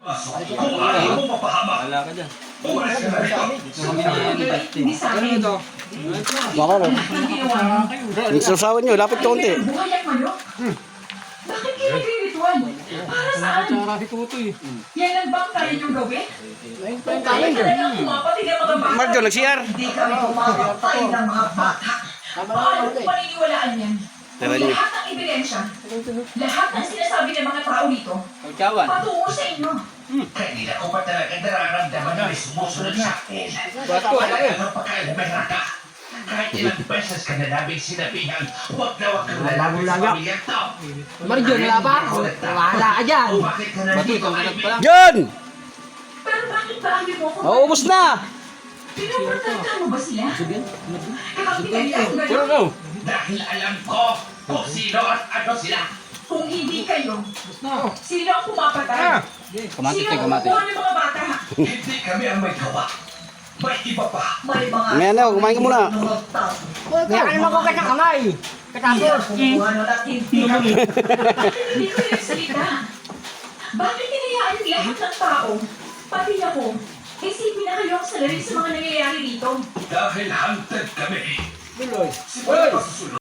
Kung ayaw mo mapahamak, Wala ka dyan. umalis ka na rito. Dito kami ni Hindi sa akin. Baka no. Ang ginawa mo. Isasawan nyo, lapit konti. Buhay ang manok? Bakit kayo nagre-ritual? Para saan? si Tutoy. Yan lang bang kaya niyong gawin? Kung kaya talagang pumapatay ng mga bata. Marjo, nag-CR. Hindi kami pumapatay ng mga bata. Paano kung paniniwalaan yan? Tara Kung niyo. lahat ng ebidensya, lahat ng sinasabi ng mga tao dito, Pagkawan. patungo sa inyo. Kanina ko pa talaga nararamdaman na may sumusunod sa akin. Bato, Wala ano? kang pakailaman ka. Kahit ilang beses ka na namin sinabihan, huwag na huwag kang lalapit sa pamilya to. Marjo, wala ba? Wala ka dyan. O bakit ka Bato, nandito ikaw ganap pa lang. John! Pero bakit ba ayaw mo kung Mauubos na! pinuprotektahan mo ba sila? Kapag pinagyan mo Puro gano'n, go. Dahil alam ko kung sino at ano sila. kung hindi kayo, sino ang pumapatay? Kamati Sino tayo, ang kamati. kumukuha ng mga bata? Hindi kami ang may gawa. May iba pa. May mga... May ano, kumain ka muna. Kaya ka naman ko ka sa kamay. Katapos. Kumukuha ng hindi kami. Bakit hindi ko nagsalita? Bakit hinayaan yung lahat ng tao, pati ako, isipin na kayo ang salarin sa mga nangyayari dito? Dahil hunted kami. Simula pa sa sunod.